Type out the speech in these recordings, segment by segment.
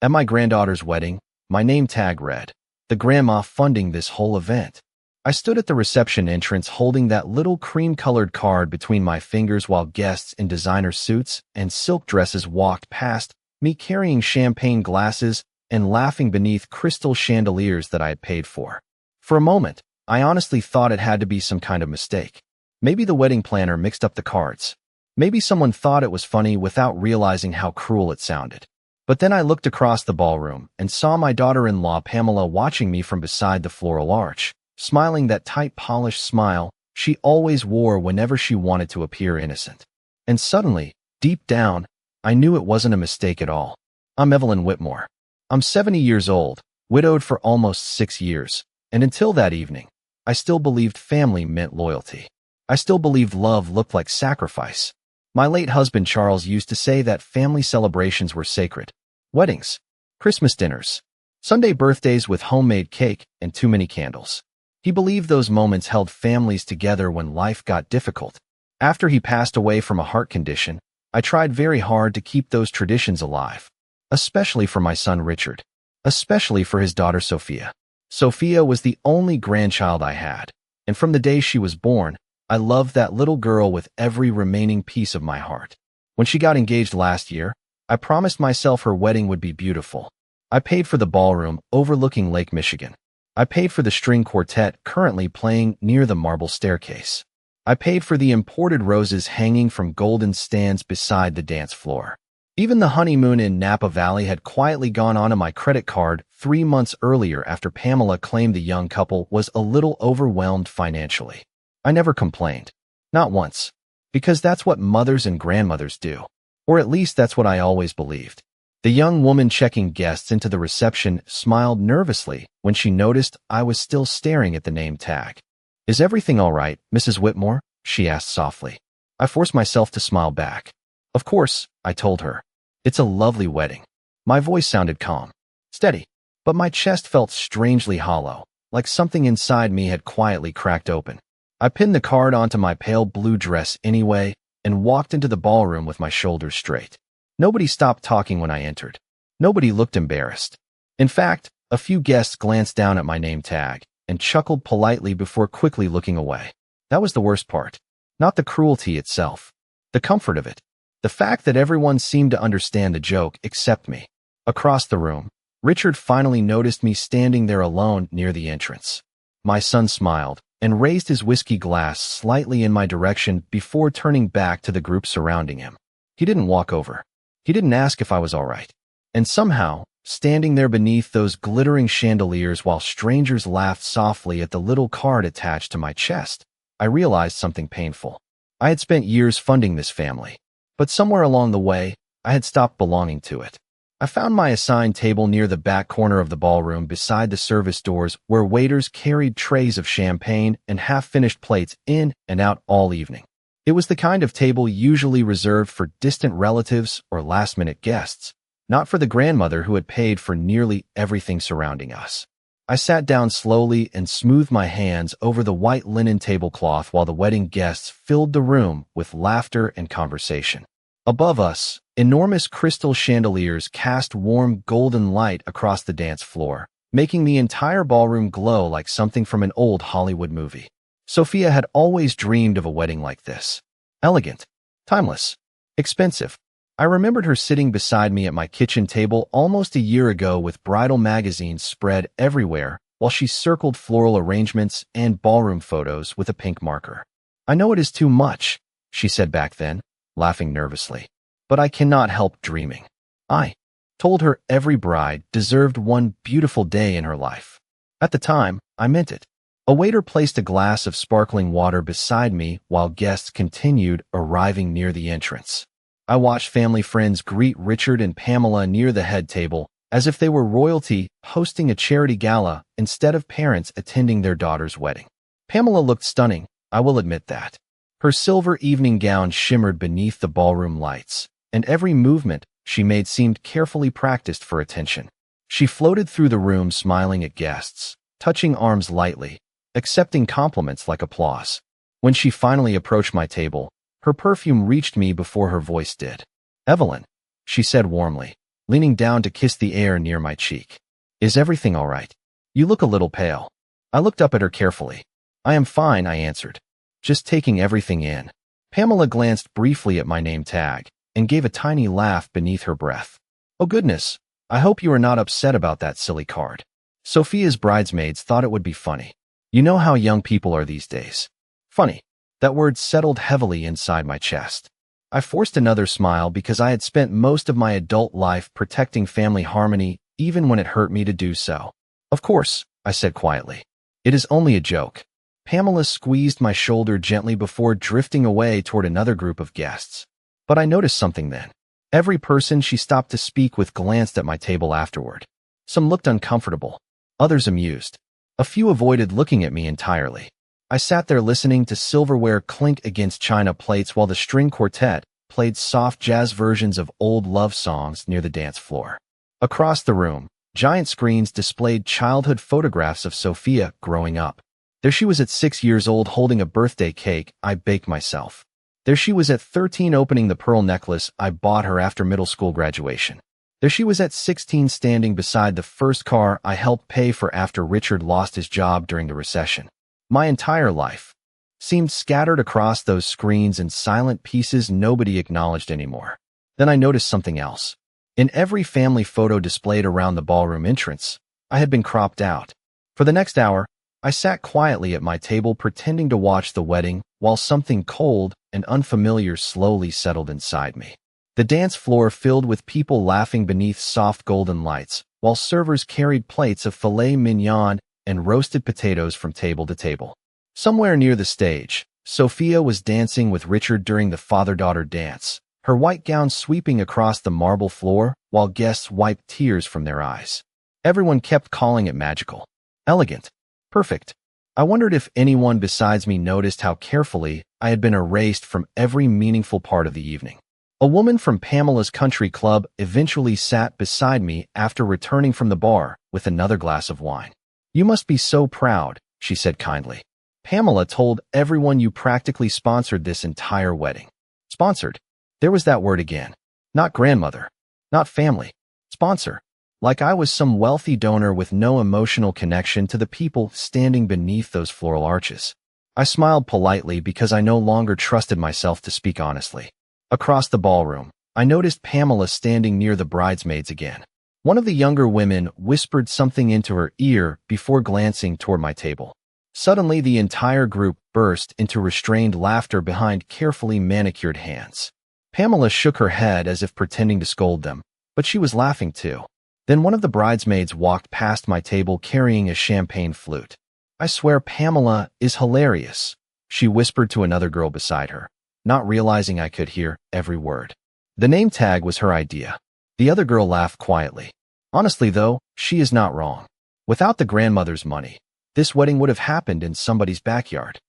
At my granddaughter's wedding, my name tag read, "The grandma funding this whole event." I stood at the reception entrance holding that little cream-colored card between my fingers while guests in designer suits and silk dresses walked past, me carrying champagne glasses and laughing beneath crystal chandeliers that I had paid for. For a moment, I honestly thought it had to be some kind of mistake. Maybe the wedding planner mixed up the cards. Maybe someone thought it was funny without realizing how cruel it sounded. But then I looked across the ballroom and saw my daughter-in-law Pamela watching me from beside the floral arch, smiling that tight, polished smile she always wore whenever she wanted to appear innocent. And suddenly, deep down, I knew it wasn't a mistake at all. I'm Evelyn Whitmore. I'm 70 years old, widowed for almost 6 years, and until that evening, I still believed family meant loyalty. I still believed love looked like sacrifice. My late husband Charles used to say that family celebrations were sacred. Weddings, Christmas dinners, Sunday birthdays with homemade cake and too many candles. He believed those moments held families together when life got difficult. After he passed away from a heart condition, I tried very hard to keep those traditions alive, especially for my son Richard, especially for his daughter Sophia. Sophia was the only grandchild I had, and from the day she was born, I loved that little girl with every remaining piece of my heart. When she got engaged last year, I promised myself her wedding would be beautiful. I paid for the ballroom overlooking Lake Michigan. I paid for the string quartet currently playing near the marble staircase. I paid for the imported roses hanging from golden stands beside the dance floor. Even the honeymoon in Napa Valley had quietly gone onto my credit card 3 months earlier after Pamela claimed the young couple was a little overwhelmed financially. I never complained. Not once. Because that's what mothers and grandmothers do. Or at least that's what I always believed. The young woman checking guests into the reception smiled nervously when she noticed I was still staring at the name tag. "Is everything all right, Mrs. Whitmore?" she asked softly. I forced myself to smile back. "Of course," I told her. "It's a lovely wedding." My voice sounded calm, steady, but my chest felt strangely hollow, like something inside me had quietly cracked open. I pinned the card onto my pale blue dress anyway and walked into the ballroom with my shoulders straight. Nobody stopped talking when I entered. Nobody looked embarrassed. In fact, a few guests glanced down at my name tag and chuckled politely before quickly looking away. That was the worst part. Not the cruelty itself. The comfort of it. The fact that everyone seemed to understand the joke except me. Across the room, Richard finally noticed me standing there alone near the entrance. My son smiled and raised his whiskey glass slightly in my direction before turning back to the group surrounding him. He didn't walk over. He didn't ask if I was all right. And somehow, standing there beneath those glittering chandeliers while strangers laughed softly at the little card attached to my chest, I realized something painful. I had spent years funding this family, but somewhere along the way, I had stopped belonging to it. I found my assigned table near the back corner of the ballroom beside the service doors where waiters carried trays of champagne and half-finished plates in and out all evening. It was the kind of table usually reserved for distant relatives or last-minute guests, not for the grandmother who had paid for nearly everything surrounding us. I sat down slowly and smoothed my hands over the white linen tablecloth while the wedding guests filled the room with laughter and conversation. Above us, enormous crystal chandeliers cast warm golden light across the dance floor, making the entire ballroom glow like something from an old Hollywood movie. Sophia had always dreamed of a wedding like this. Elegant, timeless, expensive. I remembered her sitting beside me at my kitchen table almost a year ago with bridal magazines spread everywhere while she circled floral arrangements and ballroom photos with a pink marker. "I know it is too much," she said back then, laughing nervously, "but I cannot help dreaming." I told her every bride deserved one beautiful day in her life. At the time, I meant it. A waiter placed a glass of sparkling water beside me while guests continued arriving near the entrance. I watched family friends greet Richard and Pamela near the head table as if they were royalty hosting a charity gala instead of parents attending their daughter's wedding. Pamela looked stunning, I will admit that. Her silver evening gown shimmered beneath the ballroom lights, and every movement she made seemed carefully practiced for attention. She floated through the room smiling at guests, touching arms lightly, accepting compliments like applause. When she finally approached my table, her perfume reached me before her voice did. "Evelyn," she said warmly, leaning down to kiss the air near my cheek. Is everything all right? You look a little pale. I looked up at her carefully. I am fine, I answered, just taking everything in. Pamela glanced briefly at my name tag and gave a tiny laugh beneath her breath. Oh goodness, I hope you are not upset about that silly card. Sophia's bridesmaids thought it would be funny. You know how young people are these days. Funny. That word settled heavily inside my chest. I forced another smile because I had spent most of my adult life protecting family harmony, even when it hurt me to do so. Of course, I said quietly. It is only a joke. Pamela squeezed my shoulder gently before drifting away toward another group of guests. But I noticed something then. Every person she stopped to speak with glanced at my table afterward. Some looked uncomfortable, others amused. A few avoided looking at me entirely. I sat there listening to silverware clink against china plates while the string quartet played soft jazz versions of old love songs near the dance floor. Across the room, giant screens displayed childhood photographs of Sophia growing up. There she was at 6 years old holding a birthday cake I baked myself. There she was at 13 opening the pearl necklace I bought her after middle school graduation. There she was at 16 standing beside the first car I helped pay for after Richard lost his job during the recession. My entire life seemed scattered across those screens in silent pieces nobody acknowledged anymore. Then I noticed something else. In every family photo displayed around the ballroom entrance, I had been cropped out. For the next hour, I sat quietly at my table pretending to watch the wedding while something cold and unfamiliar slowly settled inside me. The dance floor filled with people laughing beneath soft golden lights, while servers carried plates of filet mignon and roasted potatoes from table to table. Somewhere near the stage, Sophia was dancing with Richard during the father-daughter dance, her white gown sweeping across the marble floor while guests wiped tears from their eyes. Everyone kept calling it magical, elegant, perfect. I wondered if anyone besides me noticed how carefully I had been erased from every meaningful part of the evening. A woman from Pamela's country club eventually sat beside me after returning from the bar with another glass of wine. You must be so proud, she said kindly. Pamela told everyone you practically sponsored this entire wedding. Sponsored. There was that word again. Not grandmother. Not family. Sponsor. Like I was some wealthy donor with no emotional connection to the people standing beneath those floral arches. I smiled politely because I no longer trusted myself to speak honestly. Across the ballroom, I noticed Pamela standing near the bridesmaids again. One of the younger women whispered something into her ear before glancing toward my table. Suddenly, the entire group burst into restrained laughter behind carefully manicured hands. Pamela shook her head as if pretending to scold them, but she was laughing too. Then one of the bridesmaids walked past my table carrying a champagne flute. I swear Pamela is hilarious, she whispered to another girl beside her, not realizing I could hear every word. The name tag was her idea. The other girl laughed quietly. Honestly though, she is not wrong. Without the grandmother's money, this wedding would have happened in somebody's backyard.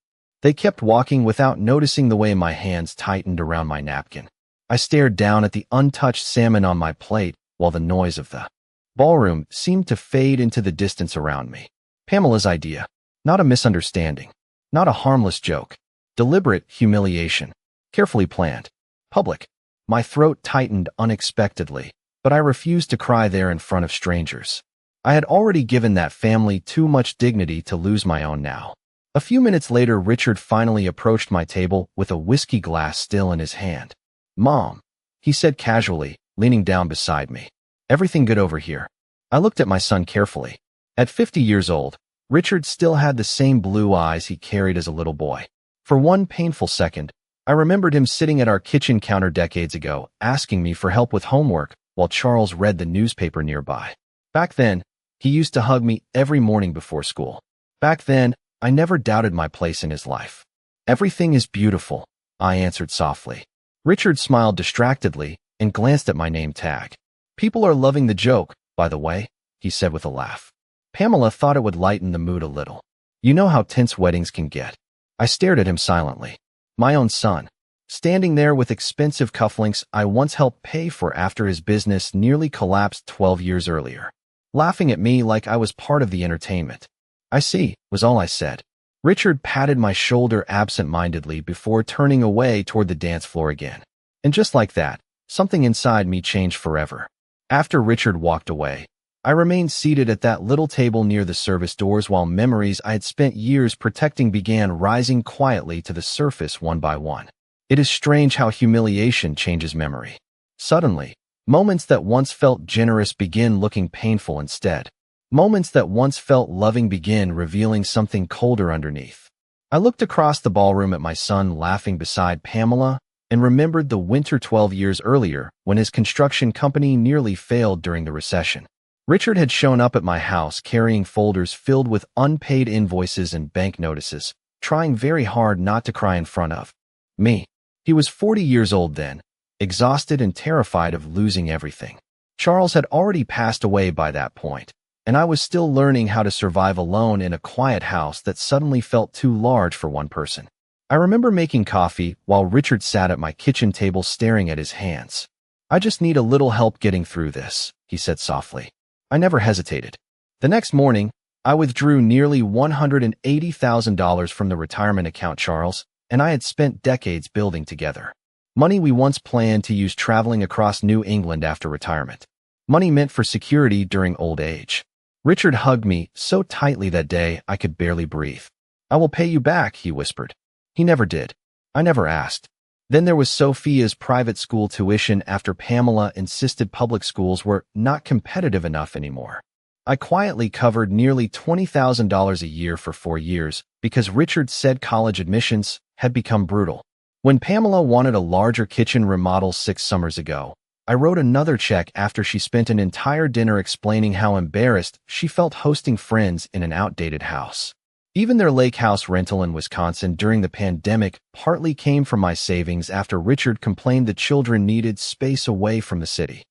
They kept walking without noticing the way my hands tightened around my napkin. I stared down at the untouched salmon on my plate while the noise of the ballroom seemed to fade into the distance around me. Pamela's idea. Not a misunderstanding. Not a harmless joke. Deliberate humiliation. Carefully planned. Public. My throat tightened unexpectedly, but I refused to cry there in front of strangers. I had already given that family too much dignity to lose my own now. A few minutes later, Richard finally approached my table with a whiskey glass still in his hand. Mom, he said casually, leaning down beside me. Everything good over here? I looked at my son carefully. At 50 years old, Richard still had the same blue eyes he carried as a little boy. For one painful second, I remembered him sitting at our kitchen counter decades ago, asking me for help with homework while Charles read the newspaper nearby. Back then, he used to hug me every morning before school. Back then, I never doubted my place in his life. Everything is beautiful, I answered softly. Richard smiled distractedly and glanced at my name tag. People are loving the joke, by the way, he said with a laugh. Pamela thought it would lighten the mood a little. You know how tense weddings can get. I stared at him silently. My own son, standing there with expensive cufflinks I once helped pay for after his business nearly collapsed 12 years earlier, laughing at me like I was part of the entertainment. I see, was all I said. Richard patted my shoulder absent-mindedly before turning away toward the dance floor again. And just like that, something inside me changed forever. After Richard walked away, I remained seated at that little table near the service doors while memories I had spent years protecting began rising quietly to the surface one by one. It is strange how humiliation changes memory. Suddenly, moments that once felt generous begin looking painful instead. Moments that once felt loving begin revealing something colder underneath. I looked across the ballroom at my son laughing beside Pamela and remembered the winter 12 years earlier when his construction company nearly failed during the recession. Richard had shown up at my house carrying folders filled with unpaid invoices and bank notices, trying very hard not to cry in front of me. He was 40 years old then, exhausted and terrified of losing everything. Charles had already passed away by that point, and I was still learning how to survive alone in a quiet house that suddenly felt too large for one person. I remember making coffee while Richard sat at my kitchen table staring at his hands. "I just need a little help getting through this," he said softly. I never hesitated. The next morning, I withdrew nearly $180,000 from the retirement account Charles and I had spent decades building together. Money we once planned to use traveling across New England after retirement. Money meant for security during old age. Richard hugged me so tightly that day I could barely breathe. "I will pay you back," he whispered. He never did. I never asked. Then there was Sophia's private school tuition after Pamela insisted public schools were not competitive enough anymore. I quietly covered nearly $20,000 a year for 4 years because Richard said college admissions had become brutal. When Pamela wanted a larger kitchen remodel 6 summers ago, I wrote another check after she spent an entire dinner explaining how embarrassed she felt hosting friends in an outdated house. Even their lake house rental in Wisconsin during the pandemic partly came from my savings after Richard complained the children needed space away from the city.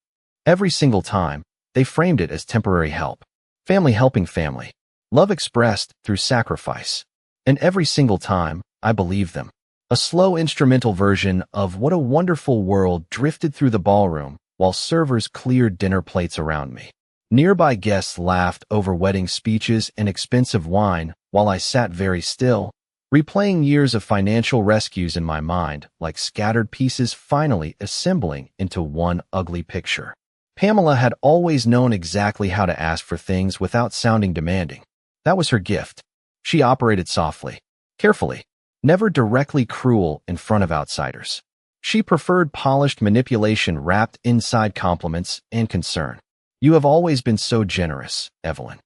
Every single time, they framed it as temporary help. Family helping family. Love expressed through sacrifice. And every single time, I believed them. A slow instrumental version of What a Wonderful World drifted through the ballroom while servers cleared dinner plates around me. Nearby guests laughed over wedding speeches and expensive wine while I sat very still, replaying years of financial rescues in my mind like scattered pieces finally assembling into one ugly picture. Pamela had always known exactly how to ask for things without sounding demanding. That was her gift. She operated softly, carefully, never directly cruel in front of outsiders. She preferred polished manipulation wrapped inside compliments and concern. "You have always been so generous, Evelyn.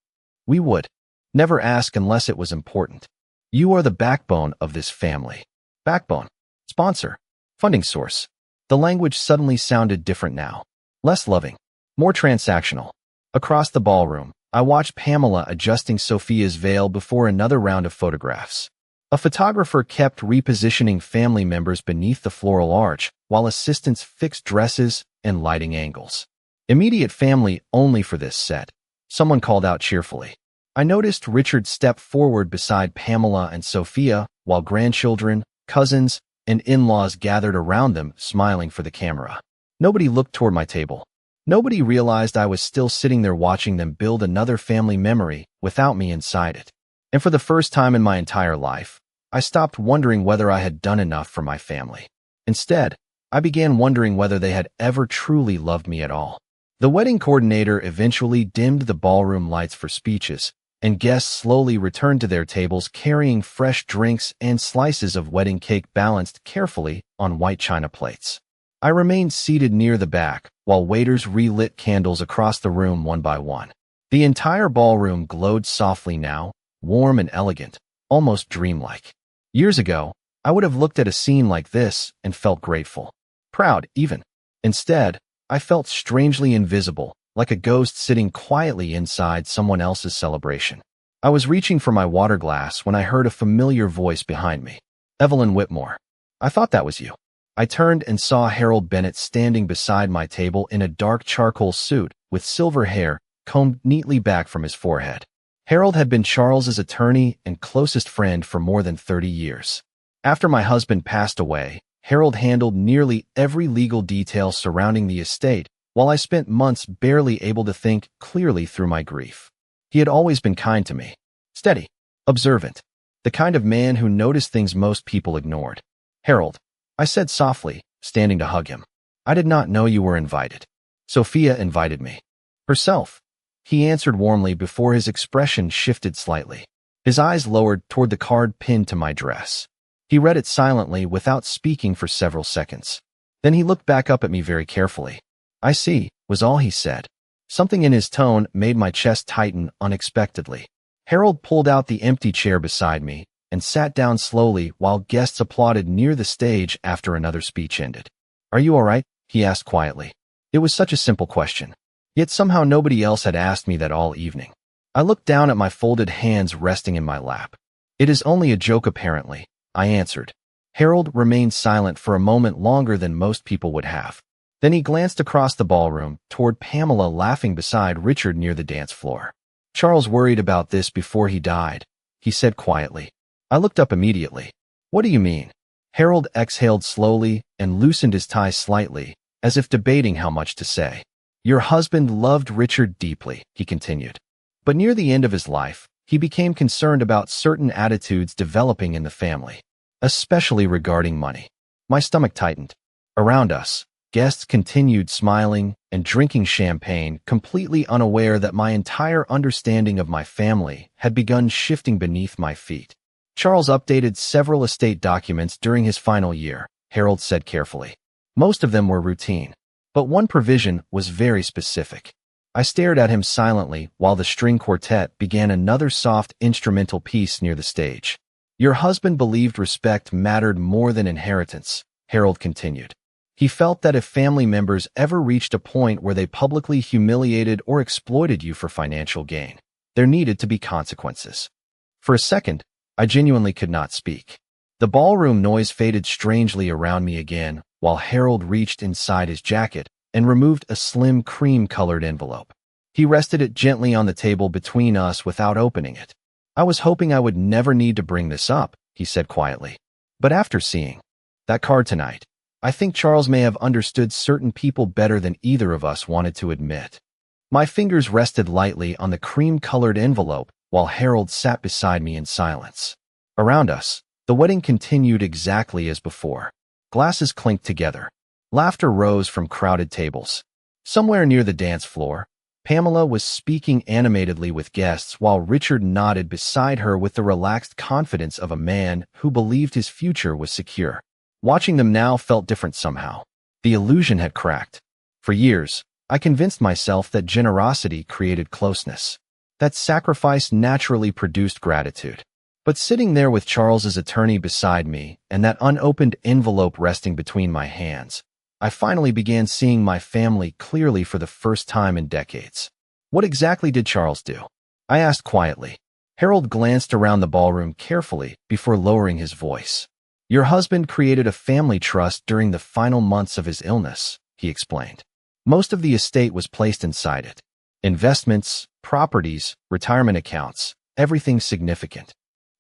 We would never ask unless it was important. You are the backbone of this family." Backbone, sponsor, funding source. The language suddenly sounded different now. Less loving, more transactional. Across the ballroom, I watched Pamela adjusting Sophia's veil before another round of photographs. A photographer kept repositioning family members beneath the floral arch, while assistants fixed dresses and lighting angles. "Immediate family only for this set," someone called out cheerfully. I noticed Richard step forward beside Pamela and Sophia, while grandchildren, cousins, and in-laws gathered around them, smiling for the camera. Nobody looked toward my table. Nobody realized I was still sitting there watching them build another family memory without me inside it. And for the first time in my entire life, I stopped wondering whether I had done enough for my family. Instead, I began wondering whether they had ever truly loved me at all. The wedding coordinator eventually dimmed the ballroom lights for speeches, and guests slowly returned to their tables carrying fresh drinks and slices of wedding cake balanced carefully on white china plates. I remained seated near the back, while waiters relit candles across the room one by one. The entire ballroom glowed softly now, warm and elegant, almost dreamlike. Years ago, I would have looked at a scene like this and felt grateful. Proud, even. Instead, I felt strangely invisible, like a ghost sitting quietly inside someone else's celebration. I was reaching for my water glass when I heard a familiar voice behind me. "Evelyn Whitmore. I thought that was you." I turned and saw Harold Bennett standing beside my table in a dark charcoal suit with silver hair combed neatly back from his forehead. Harold had been Charles's attorney and closest friend for more than 30 years. After my husband passed away, Harold handled nearly every legal detail surrounding the estate, while I spent months barely able to think clearly through my grief. He had always been kind to me, steady, observant, the kind of man who noticed things most people ignored. "Harold," I said softly, standing to hug him. "I did not know you were invited." Sophia invited me. Herself. He answered warmly before his expression shifted slightly. His eyes lowered toward the card pinned to my dress. He read it silently without speaking for several seconds. Then he looked back up at me very carefully. "I see," was all he said. Something in his tone made my chest tighten unexpectedly. Harold pulled out the empty chair beside me and sat down slowly while guests applauded near the stage after another speech ended. "Are you all right?" he asked quietly. It was such a simple question. Yet somehow nobody else had asked me that all evening. I looked down at my folded hands resting in my lap. "It is only a joke apparently," I answered. Harold remained silent for a moment longer than most people would have. Then he glanced across the ballroom toward Pamela laughing beside Richard near the dance floor. "Charles worried about this before he died," he said quietly. I looked up immediately. "What do you mean?" Harold exhaled slowly and loosened his tie slightly, as if debating how much to say. "Your husband loved Richard deeply," he continued. "But near the end of his life, he became concerned about certain attitudes developing in the family, especially regarding money." My stomach tightened. Around us, guests continued smiling and drinking champagne, completely unaware that my entire understanding of my family had begun shifting beneath my feet. "Charles updated several estate documents during his final year," Harold said carefully. "Most of them were routine, but one provision was very specific." I stared at him silently while the string quartet began another soft instrumental piece near the stage. "Your husband believed respect mattered more than inheritance," Harold continued. "He felt that if family members ever reached a point where they publicly humiliated or exploited you for financial gain, there needed to be consequences." For a second, I genuinely could not speak. The ballroom noise faded strangely around me again while Harold reached inside his jacket and removed a slim cream-colored envelope. He rested it gently on the table between us without opening it. "I was hoping I would never need to bring this up," he said quietly. "But after seeing that card tonight, I think Charles may have understood certain people better than either of us wanted to admit." My fingers rested lightly on the cream-colored envelope while Harold sat beside me in silence. Around us, the wedding continued exactly as before. Glasses clinked together. Laughter rose from crowded tables. Somewhere near the dance floor, Pamela was speaking animatedly with guests while Richard nodded beside her with the relaxed confidence of a man who believed his future was secure. Watching them now felt different somehow. The illusion had cracked. For years, I convinced myself that generosity created closeness, that sacrifice naturally produced gratitude. But sitting there with Charles's attorney beside me and that unopened envelope resting between my hands, I finally began seeing my family clearly for the first time in decades. "What exactly did Charles do?" I asked quietly. Harold glanced around the ballroom carefully before lowering his voice. "Your husband created a family trust during the final months of his illness," he explained. "Most of the estate was placed inside it. Investments, properties, retirement accounts, everything significant."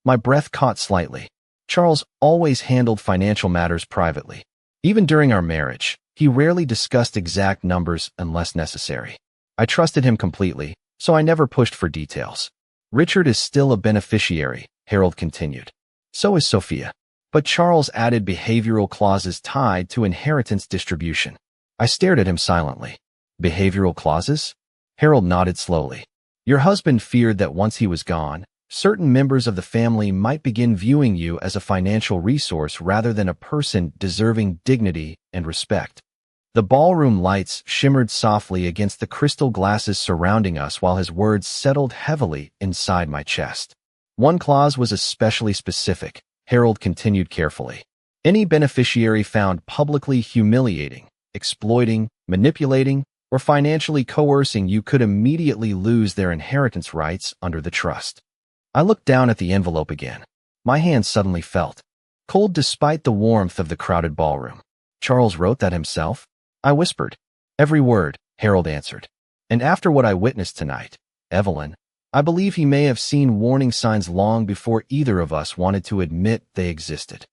My breath caught slightly. Charles always handled financial matters privately. Even during our marriage, he rarely discussed exact numbers unless necessary. I trusted him completely, so I never pushed for details. "Richard is still a beneficiary," Harold continued. "So is Sophia. But Charles added behavioral clauses tied to inheritance distribution." I stared at him silently. "Behavioral clauses?" Harold nodded slowly. "Your husband feared that once he was gone, certain members of the family might begin viewing you as a financial resource rather than a person deserving dignity and respect." The ballroom lights shimmered softly against the crystal glasses surrounding us while his words settled heavily inside my chest. "One clause was especially specific," Harold continued carefully. "Any beneficiary found publicly humiliating, exploiting, manipulating, or financially coercing you could immediately lose their inheritance rights under the trust." I looked down at the envelope again. My hand suddenly felt cold despite the warmth of the crowded ballroom. "Charles wrote that himself?" I whispered. "Every word," Harold answered. "And after what I witnessed tonight, Evelyn, I believe he may have seen warning signs long before either of us wanted to admit they existed."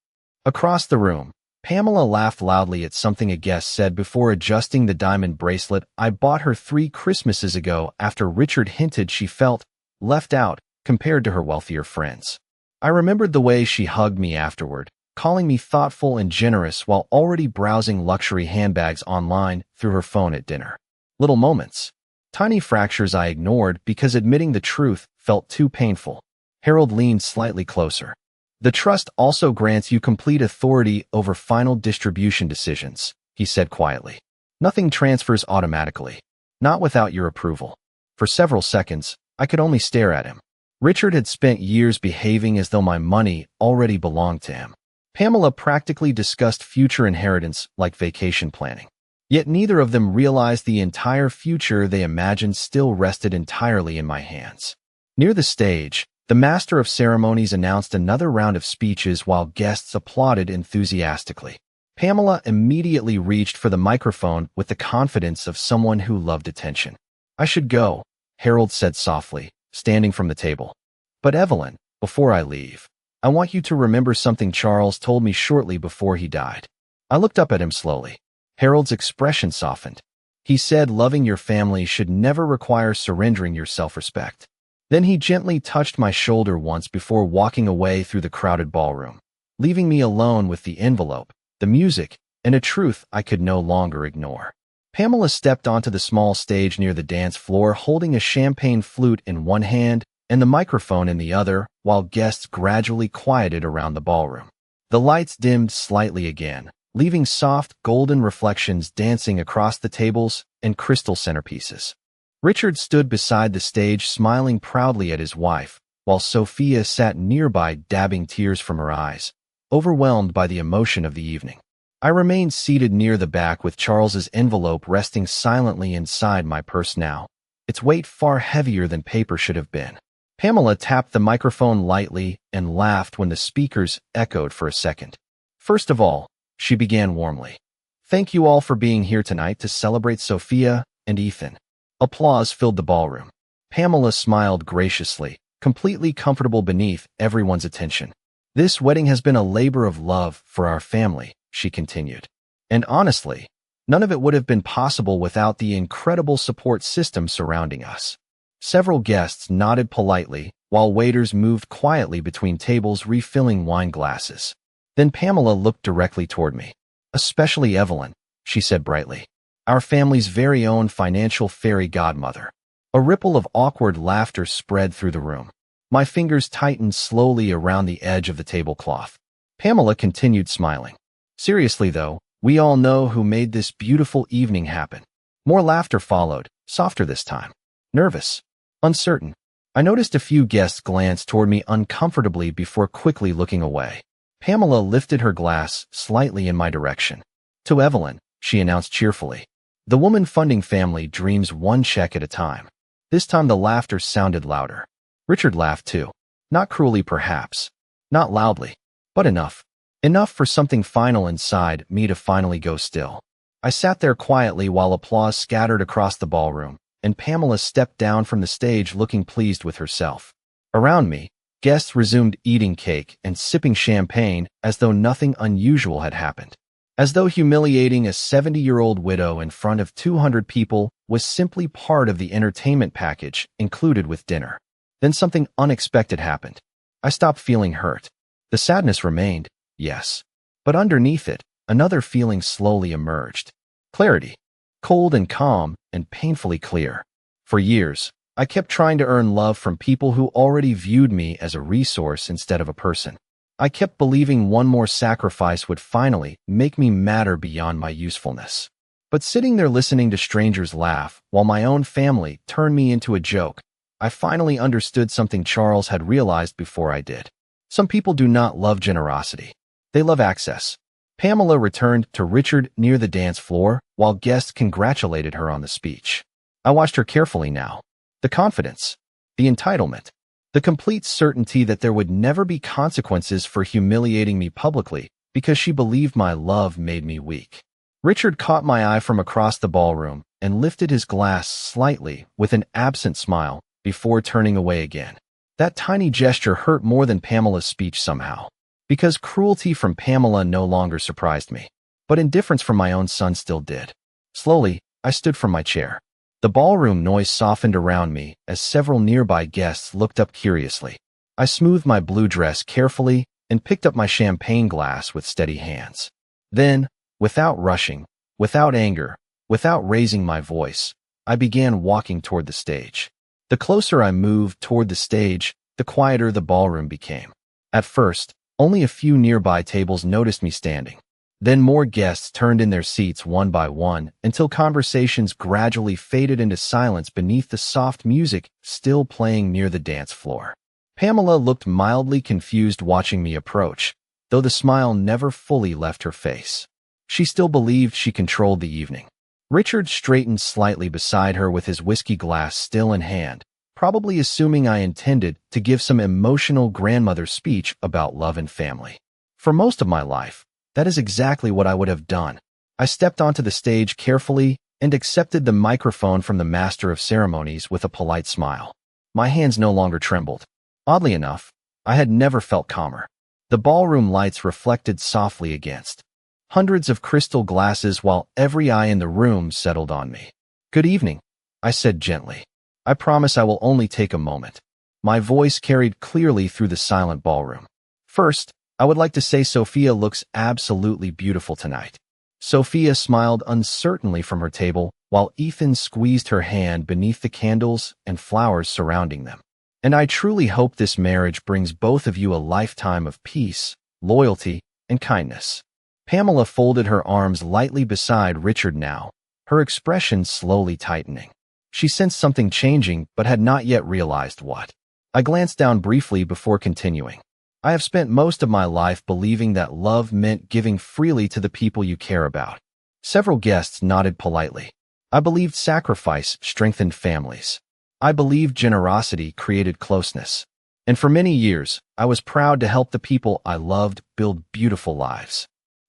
Across the room, Pamela laughed loudly at something a guest said before adjusting the diamond bracelet I bought her 3 Christmases ago after Richard hinted she felt left out compared to her wealthier friends. I remembered the way she hugged me afterward, calling me thoughtful and generous while already browsing luxury handbags online through her phone at dinner. Little moments. Tiny fractures I ignored because admitting the truth felt too painful. Harold leaned slightly closer. The trust also grants you complete authority over final distribution decisions, he said quietly. Nothing transfers automatically. Not without your approval. For several seconds, I could only stare at him. Richard had spent years behaving as though my money already belonged to him. Pamela practically discussed future inheritance like vacation planning. Yet neither of them realized the entire future they imagined still rested entirely in my hands. Near the stage, the master of ceremonies announced another round of speeches while guests applauded enthusiastically. Pamela immediately reached for the microphone with the confidence of someone who loved attention. "I should go," Harold said softly, standing from the table. "But Evelyn, before I leave, I want you to remember something Charles told me shortly before he died." I looked up at him slowly. Harold's expression softened. He said loving your family should never require surrendering your self-respect. Then he gently touched my shoulder once before walking away through the crowded ballroom, leaving me alone with the envelope, the music, and a truth I could no longer ignore. Pamela stepped onto the small stage near the dance floor holding a champagne flute in one hand and the microphone in the other, while guests gradually quieted around the ballroom. The lights dimmed slightly again, leaving soft, golden reflections dancing across the tables and crystal centerpieces. Richard stood beside the stage smiling proudly at his wife, while Sophia sat nearby dabbing tears from her eyes, overwhelmed by the emotion of the evening. I remained seated near the back with Charles's envelope resting silently inside my purse now, its weight far heavier than paper should have been. Pamela tapped the microphone lightly and laughed when the speakers echoed for a second. "First of all," she began warmly, "thank you all for being here tonight to celebrate Sophia and Ethan." Applause filled the ballroom. Pamela smiled graciously, completely comfortable beneath everyone's attention. "This wedding has been a labor of love for our family," she continued. "And honestly, none of it would have been possible without the incredible support system surrounding us." Several guests nodded politely, while waiters moved quietly between tables refilling wine glasses. Then Pamela looked directly toward me. "Especially Evelyn," she said brightly. "Our family's very own financial fairy godmother." A ripple of awkward laughter spread through the room. My fingers tightened slowly around the edge of the tablecloth. Pamela continued smiling. "Seriously though, we all know who made this beautiful evening happen." More laughter followed, softer this time. Nervous. Uncertain. I noticed a few guests glance toward me uncomfortably before quickly looking away. Pamela lifted her glass slightly in my direction. "To Evelyn," she announced cheerfully. "The woman funding family dreams one check at a time." This time the laughter sounded louder. Richard laughed too. Not cruelly perhaps. Not loudly. But enough. Enough for something final inside me to finally go still. I sat there quietly while applause scattered across the ballroom, and Pamela stepped down from the stage looking pleased with herself. Around me, guests resumed eating cake and sipping champagne as though nothing unusual had happened. As though humiliating a 70-year-old widow in front of 200 people was simply part of the entertainment package included with dinner. Then something unexpected happened. I stopped feeling hurt. The sadness remained, yes. But underneath it, another feeling slowly emerged. Clarity. Cold and calm and painfully clear. For years, I kept trying to earn love from people who already viewed me as a resource instead of a person. I kept believing one more sacrifice would finally make me matter beyond my usefulness. But sitting there listening to strangers laugh while my own family turned me into a joke, I finally understood something Charles had realized before I did. Some people do not love generosity. They love access. Pamela returned to Richard near the dance floor while guests congratulated her on the speech. I watched her carefully now. The confidence, the entitlement, the complete certainty that there would never be consequences for humiliating me publicly because she believed my love made me weak. Richard caught my eye from across the ballroom and lifted his glass slightly with an absent smile before turning away again. That tiny gesture hurt more than Pamela's speech somehow, because cruelty from Pamela no longer surprised me, but indifference from my own son still did. Slowly, I stood from my chair. The ballroom noise softened around me as several nearby guests looked up curiously. I smoothed my blue dress carefully and picked up my champagne glass with steady hands. Then, without rushing, without anger, without raising my voice, I began walking toward the stage. The closer I moved toward the stage, the quieter the ballroom became. At first, only a few nearby tables noticed me standing. Then more guests turned in their seats one by one until conversations gradually faded into silence beneath the soft music still playing near the dance floor. Pamela looked mildly confused watching me approach, though the smile never fully left her face. She still believed she controlled the evening. Richard straightened slightly beside her with his whiskey glass still in hand, probably assuming I intended to give some emotional grandmother speech about love and family. For most of my life, that is exactly what I would have done. I stepped onto the stage carefully and accepted the microphone from the master of ceremonies with a polite smile. My hands no longer trembled. Oddly enough, I had never felt calmer. The ballroom lights reflected softly against hundreds of crystal glasses while every eye in the room settled on me. "Good evening," I said gently. "I promise I will only take a moment." My voice carried clearly through the silent ballroom. "First, I would like to say Sophia looks absolutely beautiful tonight." Sophia smiled uncertainly from her table while Ethan squeezed her hand beneath the candles and flowers surrounding them. "And I truly hope this marriage brings both of you a lifetime of peace, loyalty, and kindness." Pamela folded her arms lightly beside Richard now, her expression slowly tightening. She sensed something changing but had not yet realized what. I glanced down briefly before continuing. "I have spent most of my life believing that love meant giving freely to the people you care about." Several guests nodded politely. "I believed sacrifice strengthened families. I believed generosity created closeness. And for many years, I was proud to help the people I loved build beautiful lives."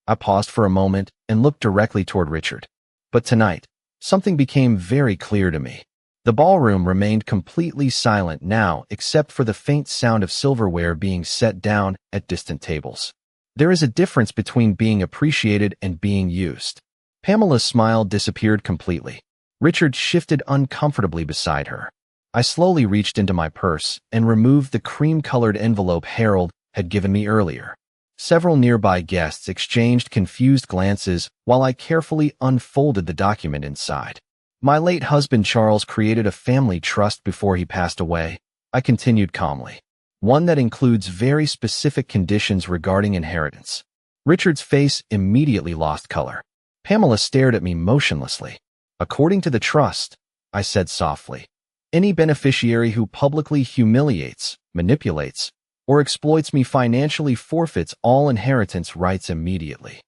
I paused for a moment and looked directly toward Richard. But tonight, something became very clear to me. The ballroom remained completely silent now except for the faint sound of silverware being set down at distant tables. There is a difference between being appreciated and being used. Pamela's smile disappeared completely. Richard shifted uncomfortably beside her. I slowly reached into my purse and removed the cream-colored envelope Harold had given me earlier. Several nearby guests exchanged confused glances while I carefully unfolded the document inside. "My late husband Charles created a family trust before he passed away," I continued calmly. "One that includes very specific conditions regarding inheritance." Richard's face immediately lost color. Pamela stared at me motionlessly. "According to the trust," I said softly, "any beneficiary who publicly humiliates, manipulates, or exploits me financially forfeits all inheritance rights immediately."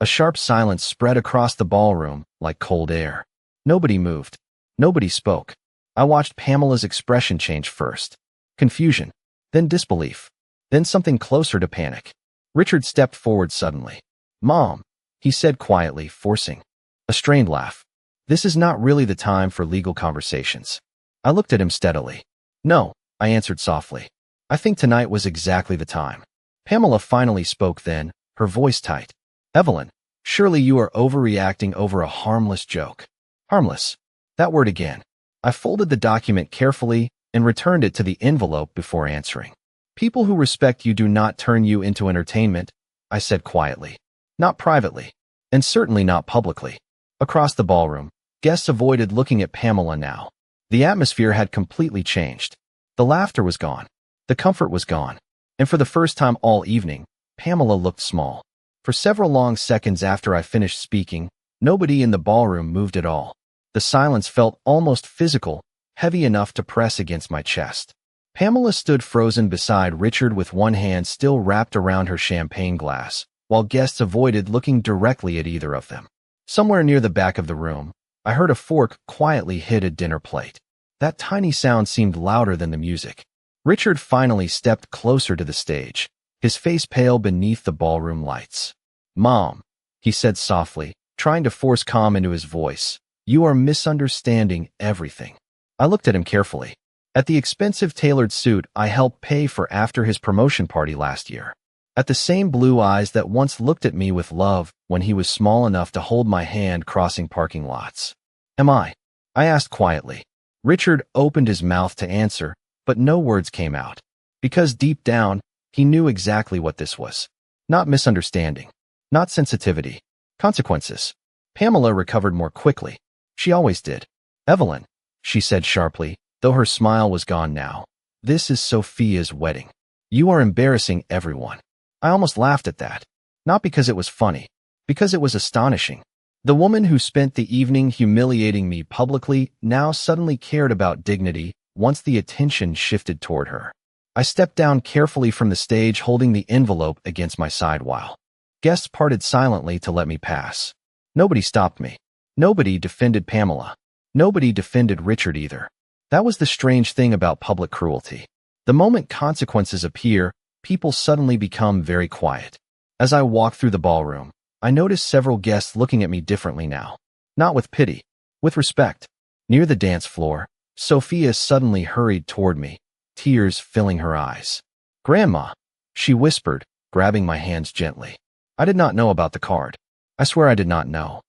A sharp silence spread across the ballroom like cold air. Nobody moved. Nobody spoke. I watched Pamela's expression change first. Confusion, then disbelief, then something closer to panic. Richard stepped forward suddenly. "Mom," he said quietly, forcing a strained laugh. "This is not really the time for legal conversations." I looked at him steadily. "No," I answered softly. "I think tonight was exactly the time." Pamela finally spoke then, her voice tight. "Evelyn, surely you are overreacting over a harmless joke." Harmless. That word again. I folded the document carefully and returned it to the envelope before answering. "People who respect you do not turn you into entertainment," I said quietly. "Not privately, and certainly not publicly." Across the ballroom, guests avoided looking at Pamela now. The atmosphere had completely changed. The laughter was gone. The comfort was gone. And for the first time all evening, Pamela looked small. For several long seconds after I finished speaking, nobody in the ballroom moved at all. The silence felt almost physical, heavy enough to press against my chest. Pamela stood frozen beside Richard with one hand still wrapped around her champagne glass, while guests avoided looking directly at either of them. Somewhere near the back of the room, I heard a fork quietly hit a dinner plate. That tiny sound seemed louder than the music. Richard finally stepped closer to the stage, his face pale beneath the ballroom lights. "Mom," he said softly, trying to force calm into his voice, "you are misunderstanding everything." I looked at him carefully. At the expensive tailored suit I helped pay for after his promotion party last year. At the same blue eyes that once looked at me with love when he was small enough to hold my hand crossing parking lots. "Am I?" I asked quietly. Richard opened his mouth to answer, but no words came out. Because deep down, he knew exactly what this was. Not misunderstanding. Not sensitivity. Consequences. Pamela recovered more quickly. She always did. Evelyn, she said sharply, though her smile was gone now. This is Sophia's wedding. You are embarrassing everyone. I almost laughed at that. Not because it was funny, because it was astonishing. The woman who spent the evening humiliating me publicly now suddenly cared about dignity once the attention shifted toward her. I stepped down carefully from the stage, holding the envelope against my side while guests parted silently to let me pass. Nobody stopped me. Nobody defended Pamela. Nobody defended Richard either. That was the strange thing about public cruelty. The moment consequences appear, people suddenly become very quiet. As I walked through the ballroom, I noticed several guests looking at me differently now. Not with pity, with respect. Near the dance floor, Sophia suddenly hurried toward me, tears filling her eyes. "Grandma," she whispered, grabbing my hands gently. I did not know about the card. I swear I did not know.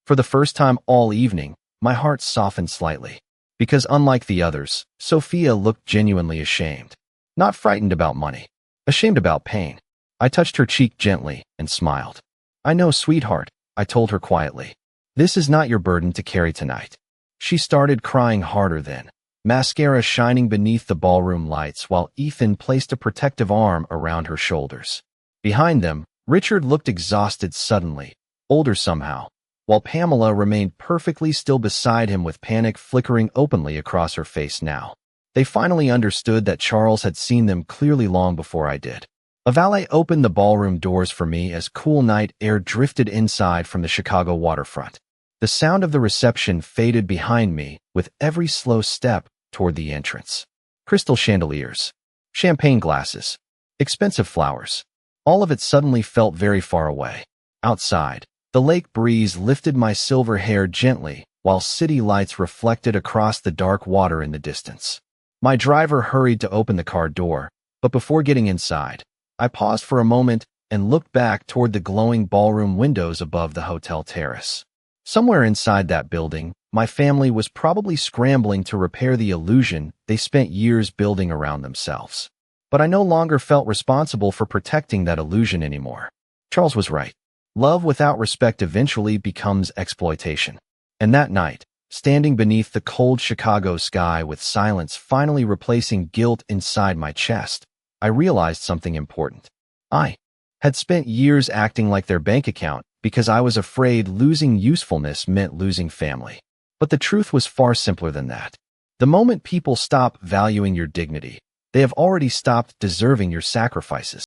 For the first time all evening, my heart softened slightly. Because unlike the others, Sophia looked genuinely ashamed. Not frightened about money. Ashamed about pain. I touched her cheek gently and smiled. "I know, sweetheart," I told her quietly. "This is not your burden to carry tonight." She started crying harder then, mascara shining beneath the ballroom lights while Ethan placed a protective arm around her shoulders. Behind them, Richard looked exhausted suddenly, older somehow, while Pamela remained perfectly still beside him with panic flickering openly across her face now. They finally understood that Charles had seen them clearly long before I did. A valet opened the ballroom doors for me as cool night air drifted inside from the Chicago waterfront. The sound of the reception faded behind me with every slow step toward the entrance. Crystal chandeliers, champagne glasses, expensive flowers. All of it suddenly felt very far away. Outside, the lake breeze lifted my silver hair gently while city lights reflected across the dark water in the distance. My driver hurried to open the car door, but before getting inside, I paused for a moment and looked back toward the glowing ballroom windows above the hotel terrace. Somewhere inside that building, my family was probably scrambling to repair the illusion they spent years building around themselves. But I no longer felt responsible for protecting that illusion anymore. Charles was right. Love without respect eventually becomes exploitation. And that night, standing beneath the cold Chicago sky with silence finally replacing guilt inside my chest, I realized something important. I had spent years acting like their bank account because I was afraid losing usefulness meant losing family. But the truth was far simpler than that. The moment people stop valuing your dignity, they have already stopped deserving your sacrifices.